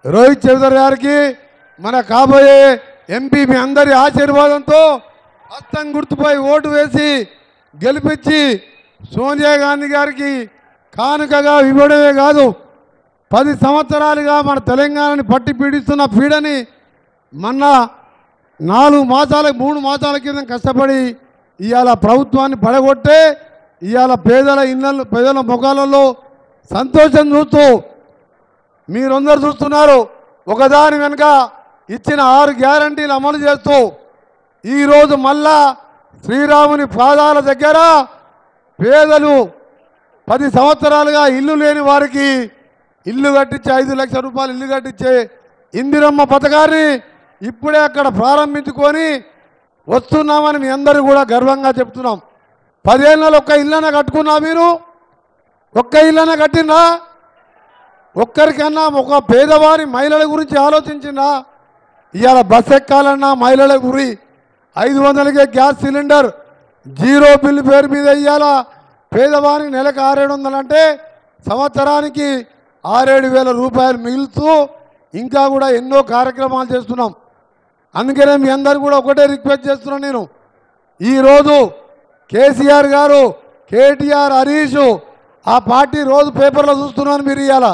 రోహిత్ చౌదరి గారికి మన కాబోయే ఎంపీ మీ అందరి ఆశీర్వాదంతో హస్తం గుర్తుపై ఓటు వేసి గెలిపించి సోనియా గాంధీ గారికి కానుకగా ఇవ్వడమే కాదు 10 సంవత్సరాలుగా మన తెలంగాణని పట్టి పీడిస్తున్న పీడని మొన్న 3 మాసాల కింద కష్టపడి ఇవాళ ప్రభుత్వాన్ని పడగొట్టే ఇవాళ పేదల ముఖాలలో సంతోషం చూస్తూ మీరందరూ చూస్తున్నారు. ఒకదాని వెనుక ఇచ్చిన 6 గ్యారంటీలు అమలు చేస్తూ ఈరోజు మళ్ళా శ్రీరాముని పాదాల దగ్గర పేదలు 10 సంవత్సరాలుగా ఇల్లు లేని వారికి ఇల్లు కట్టించే 5 లక్షల రూపాయలు ఇల్లు కట్టించే ఇందిరమ్మ పథకాన్ని ఇప్పుడే అక్కడ ప్రారంభించుకొని వస్తున్నామని మీ అందరూ కూడా గర్వంగా చెప్తున్నాం. 10 ఏళ్ళలో ఒక్క ఇల్లన కట్టుకున్నా మీరు? ఒక్క ఇల్లన కట్టిందా? ఒక్కరికన్నా ఒక పేదవారి మహిళల గురించి ఆలోచించిందా? ఇవాళ బస్ ఎక్కాలన్నా మహిళల గురి 500కే గ్యాస్ సిలిండర్ జీరో బిల్లు పేరు మీద ఇవాళ పేదవారికి నెలకు 600 అంటే సంవత్సరానికి 6-7 రూపాయలు మిగులుతూ ఇంకా కూడా ఎన్నో కార్యక్రమాలు చేస్తున్నాం. అందుకనే మీ అందరు కూడా ఒకటే రిక్వెస్ట్ చేస్తున్నాను నేను. ఈరోజు కేసీఆర్ గారు, కేటీఆర్, హరీష్ ఆ పార్టీ రోజు పేపర్లో చూస్తున్నాను. మీరు ఇవాళ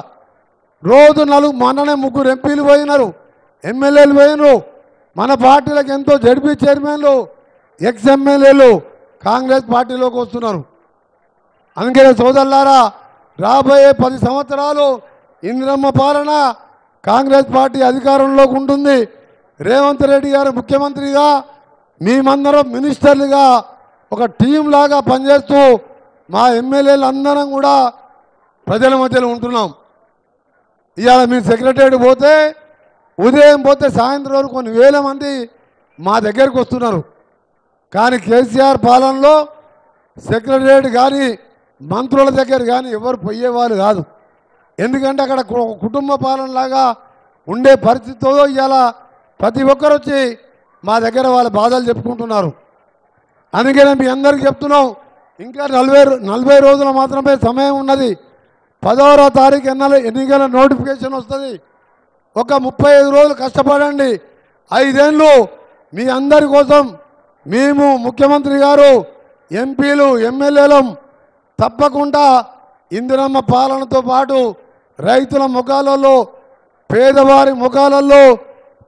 రోజు మొన్ననే 3 ఎంపీలు పోయినారు, ఎమ్మెల్యేలు పోయినారు. మన పార్టీలకు ఎంతో జడ్పీ చైర్మన్లు, ఎక్స్ ఎమ్మెల్యేలు కాంగ్రెస్ పార్టీలోకి వస్తున్నారు. అందుకనే సోదరులారా, రాబోయే 10 సంవత్సరాలు ఇందిరమ్మ పాలన కాంగ్రెస్ పార్టీ అధికారంలోకి ఉంటుంది. రేవంత్ రెడ్డి గారు ముఖ్యమంత్రిగా, మేమందరం మినిస్టర్లుగా ఒక టీం లాగా పనిచేస్తూ మా ఎమ్మెల్యేలు అందరం కూడా ప్రజల మధ్యలో ఉంటున్నాం. ఇవాళ మీరు సెక్రటరీ పోతే ఉదయం పోతే సాయంత్రం వరకు కొన్ని వేల మంది మా దగ్గరికి వస్తున్నారు. కానీ కేసీఆర్ పాలనలో సెక్రటరీ కానీ మంత్రుల దగ్గర కానీ ఎవరు పోయేవాళ్ళు కాదు. ఎందుకంటే అక్కడ కుటుంబ పాలనలాగా ఉండే పరిస్థితితో ఇవాళ ప్రతి ఒక్కరు వచ్చి మా దగ్గర వాళ్ళ బాధలు చెప్పుకుంటున్నారు. అందుకనే మీ అందరికీ చెప్తున్నాం, ఇంకా 40 రోజులు మాత్రమే సమయం ఉన్నది. 10వ తారీఖు ఎన్నికల నోటిఫికేషన్ వస్తుంది. ఒక 35 రోజులు కష్టపడండి. 5 ఏళ్ళు మీ అందరి కోసం మేము, ముఖ్యమంత్రి గారు, ఎంపీలు, ఎమ్మెల్యేలం తప్పకుండా ఇందిరమ్మ పాలనతో పాటు రైతుల ముఖాలలో, పేదవారి ముఖాలలో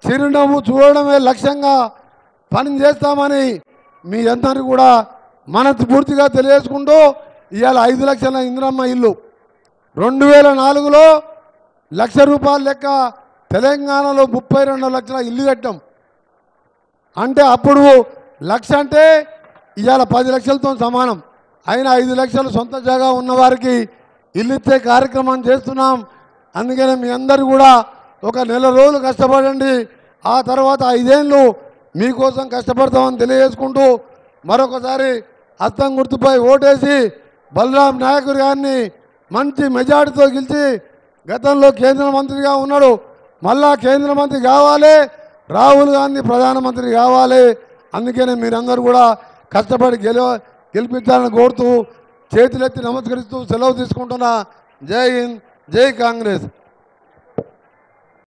చిరునవ్వు చూడడమే లక్ష్యంగా పనిచేస్తామని మీ అందరికీ కూడా మనస్ఫూర్తిగా తెలియజేసుకుంటూ ఇవాళ 5 లక్షల ఇందిరమ్మ ఇల్లు 2004లో ₹1,00,000 లెక్క తెలంగాణలో 32 లక్షల ఇల్లు కట్టాం. అంటే అప్పుడు 1,00,000 అంటే ఇవాళ 10 లక్షలతో సమానం. అయినా 5 లక్షలు సొంత జాగా ఉన్నవారికి ఇల్లు ఇచ్చే కార్యక్రమం చేస్తున్నాం. అందుకని మీ అందరూ కూడా ఒక నెల రోజులు కష్టపడండి. ఆ తర్వాత 5 ఏళ్ళు మీకోసం కష్టపడతామని తెలియజేసుకుంటూ మరొకసారి హస్తం గుర్తుపై ఓటేసి బలరాం నాయక్ గారిని మంచి మెజార్టీతో గెలిచి, గతంలో కేంద్ర మంత్రిగా ఉన్నాడు, మళ్ళా కేంద్ర మంత్రి కావాలి, రాహుల్ గాంధీ ప్రధానమంత్రి కావాలి. అందుకనే మీరందరూ కూడా కష్టపడి గెలిపించాలని కోరుతూ చేతులెత్తి నమస్కరిస్తూ సెలవు తీసుకుంటున్నా. జై హింద్, జై కాంగ్రెస్.